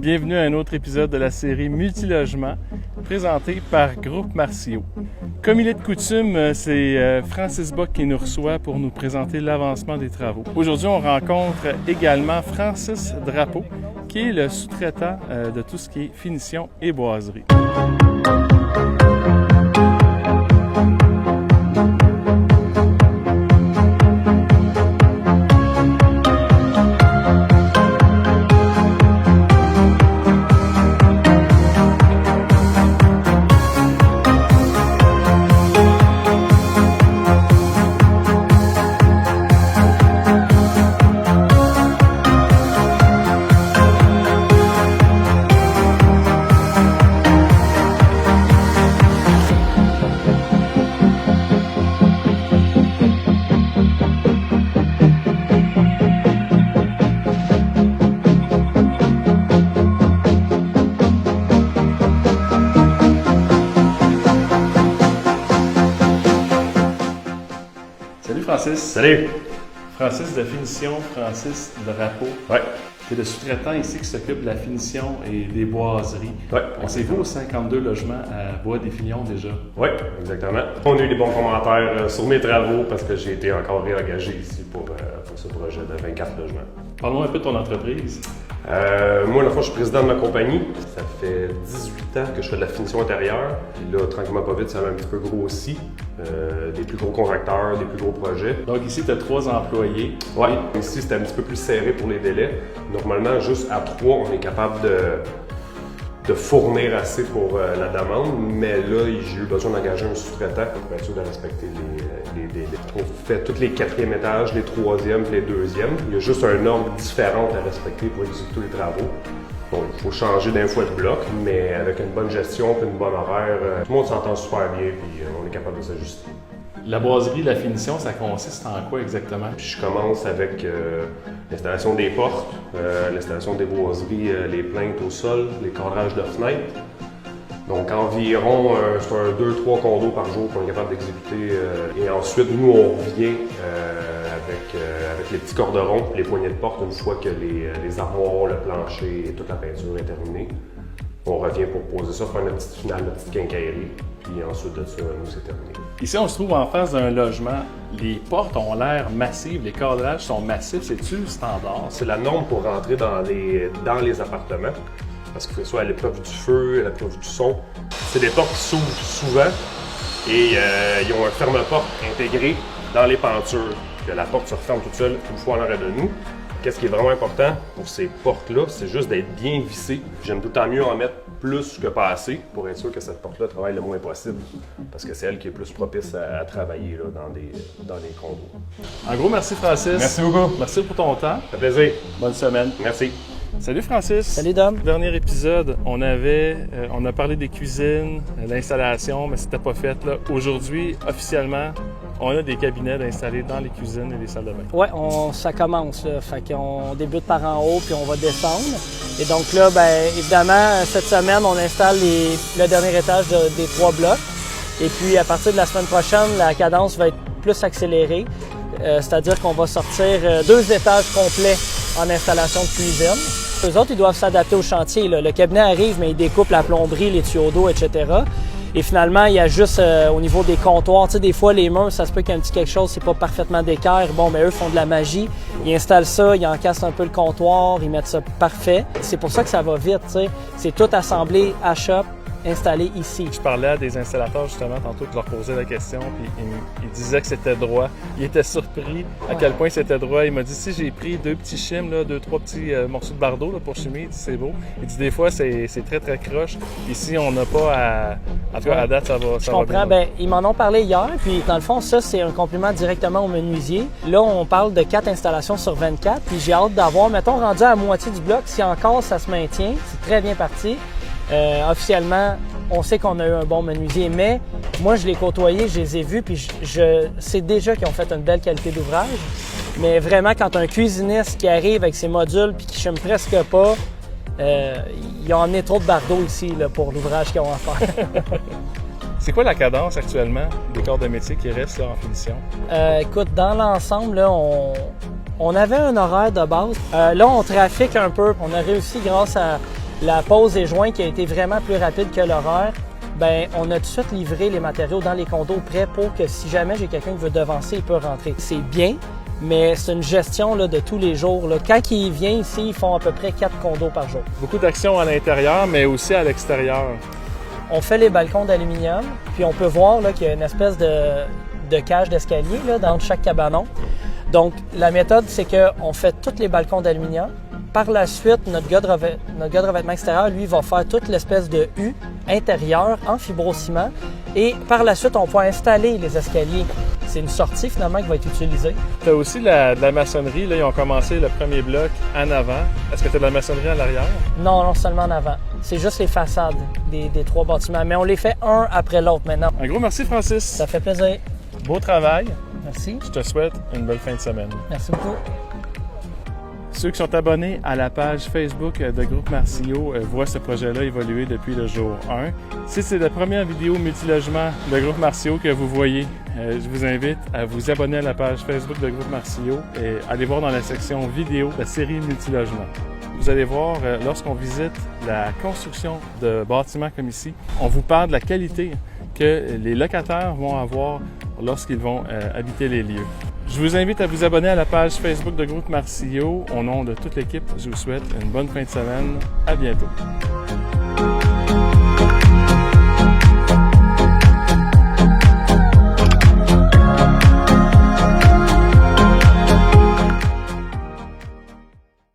Bienvenue à un autre épisode de la série Multilogement, présenté par Groupe Marcio. Comme il est de coutume, c'est Francis Bock qui nous reçoit pour nous présenter l'avancement des travaux. Aujourd'hui, on rencontre également Francis Drapeau, qui est le sous-traitant de tout ce qui est finition et boiserie. Francis. Salut! Francis de Finition, Francis Drapeau. Ouais. Tu es le sous-traitant ici qui s'occupe de la finition et des boiseries. Ouais. On s'est vu aux 52 logements à Bois-des-Filions déjà. Oui, exactement. On a eu des bons commentaires sur mes travaux parce que j'ai été encore réengagé ici pour ce projet de 24 logements. Parle-moi un peu de ton entreprise. Moi, je suis président de ma compagnie. Ça fait 18 ans que je fais de la finition intérieure. Puis là, tranquillement pas vite, ça a un petit peu grossi. Des plus gros contracteurs, des plus gros projets. Donc ici, tu as 3 employés. Oui, ici, c'était un petit peu plus serré pour les délais. Normalement, juste à 3, on est capable de fournir assez pour la demande, mais là, j'ai eu besoin d'engager un sous-traitant pour être sûr de respecter les délais. On fait tous les 4e étages, les 3e, les 2e. Il y a juste un ordre différent à respecter pour exécuter les travaux. Donc, il faut changer d'un fois de bloc, mais avec une bonne gestion et une bonne horaire, tout le monde s'entend super bien et on est capable de s'ajuster. La boiserie, la finition, ça consiste en quoi exactement? Je commence avec l'installation des portes, l'installation des boiseries, les plaintes au sol, les cadrages de fenêtres. Donc environ c'est un 2-3 condos par jour qu'on est capable d'exécuter. Et ensuite, nous, on revient avec les petits corderons, les poignées de porte, une fois que les armoires, le plancher et toute la peinture est terminée. On revient pour poser ça, faire notre petite finale, notre petite quincaillerie. Puis ensuite de ça, nous, c'est terminé. Ici, on se trouve en face d'un logement. Les portes ont l'air massives, les cadrages sont massifs. C'est-tu le standard? C'est la norme pour rentrer dans les appartements. Parce qu'il faut soit à l'épreuve du feu, à l'épreuve du son. C'est des portes qui s'ouvrent souvent et ils ont un ferme-porte intégré dans les pentures. Que la porte se referme toute seule une fois en arrière de nous. Qu'est-ce qui est vraiment important pour ces portes-là, c'est juste d'être bien vissées. J'aime tout le temps mieux en mettre plus que pas assez pour être sûr que cette porte-là travaille le moins possible. Parce que c'est elle qui est plus propice à travailler là, dans les condos. En gros, merci Francis. Merci beaucoup. Merci pour ton temps. Ça fait plaisir. Bonne semaine. Merci. Salut Francis! Salut Dom! Dernier épisode, on a parlé des cuisines, l'installation, mais c'était pas fait. Là. Aujourd'hui, officiellement, on a des cabinets d'installer dans les cuisines et les salles de bain. Oui, ça commence. Là. Fait qu'on débute par en haut puis on va descendre. Et donc là, évidemment, cette semaine, on installe le dernier étage des 3 blocs. Et puis à partir de la semaine prochaine, la cadence va être plus accélérée. C'est-à-dire qu'on va sortir 2 étages complets en installation de cuisine. Eux autres, ils doivent s'adapter au chantier. Là. Le cabinet arrive, mais il découpe la plomberie, les tuyaux d'eau, etc. Et finalement, il y a juste au niveau des comptoirs, tu sais, des fois, les murs, ça se peut qu'il y ait un petit quelque chose, c'est pas parfaitement d'équerre. Bon, mais eux font de la magie. Ils installent ça, ils encassent un peu le comptoir, ils mettent ça parfait. C'est pour ça que ça va vite, tu sais. C'est tout assemblé à shop, installé ici. Je parlais à des installateurs justement tantôt qui leur posaient la question, puis ils disaient que c'était droit. Ils étaient surpris à quel point c'était droit. Il m'a dit si j'ai pris 2 petits chimes, 2-3 petits morceaux de bardeau là, pour chimer, il dit c'est beau. Il dit des fois c'est très très croche. Ici on n'a pas à. En tout cas à date ça va. Je comprends. Bien, ils m'en ont parlé hier, puis dans le fond ça c'est un compliment directement au menuisier. Là on parle de 4 installations sur 24, puis j'ai hâte d'avoir, mettons rendu à la moitié du bloc, si encore ça se maintient, c'est très bien parti. Officiellement, on sait qu'on a eu un bon menuisier, mais moi, je l'ai côtoyé, je les ai vus, puis je sais déjà qu'ils ont fait une belle qualité d'ouvrage. Mais vraiment, quand un cuisiniste qui arrive avec ses modules puis qui chime presque pas, ils ont emmené trop de bardeaux ici là, pour l'ouvrage qu'ils ont à faire. C'est quoi la cadence actuellement des corps de métier qui restent là, en finition? Écoute, dans l'ensemble, là, on avait un horaire de base. Là, on trafique un peu. On a réussi grâce à La pause des joints qui a été vraiment plus rapide que l'horaire, ben on a tout de suite livré les matériaux dans les condos prêts pour que si jamais j'ai quelqu'un qui veut devancer, il peut rentrer. C'est bien, mais c'est une gestion là, de tous les jours. Là. Quand ils viennent ici, ils font à peu près 4 condos par jour. Beaucoup d'actions à l'intérieur, mais aussi à l'extérieur. On fait les balcons d'aluminium, puis on peut voir là, qu'il y a une espèce de cage d'escalier là, dans chaque cabanon. Donc, la méthode, c'est qu'on fait tous les balcons d'aluminium. Par la suite, notre gars de revêtement extérieur, lui, va faire toute l'espèce de U intérieur en fibrociment. Et par la suite, on peut installer les escaliers. C'est une sortie, finalement, qui va être utilisée. Tu as aussi de la maçonnerie. Là, ils ont commencé le premier bloc en avant. Est-ce que tu as de la maçonnerie à l'arrière? Non, non, seulement en avant. C'est juste les façades des 3 bâtiments. Mais on les fait un après l'autre maintenant. Un gros merci, Francis. Ça fait plaisir. Beau travail. Merci. Je te souhaite une belle fin de semaine. Merci beaucoup. Ceux qui sont abonnés à la page Facebook de Groupe Marcio voient ce projet-là évoluer depuis le jour 1. Si c'est la première vidéo multilogement de Groupe Marcio que vous voyez, je vous invite à vous abonner à la page Facebook de Groupe Marcio et aller voir dans la section vidéo la série multilogement. Vous allez voir, lorsqu'on visite la construction de bâtiments comme ici, on vous parle de la qualité que les locataires vont avoir lorsqu'ils vont habiter les lieux. Je vous invite à vous abonner à la page Facebook de Groupe Marcio. Au nom de toute l'équipe, je vous souhaite une bonne fin de semaine. À bientôt.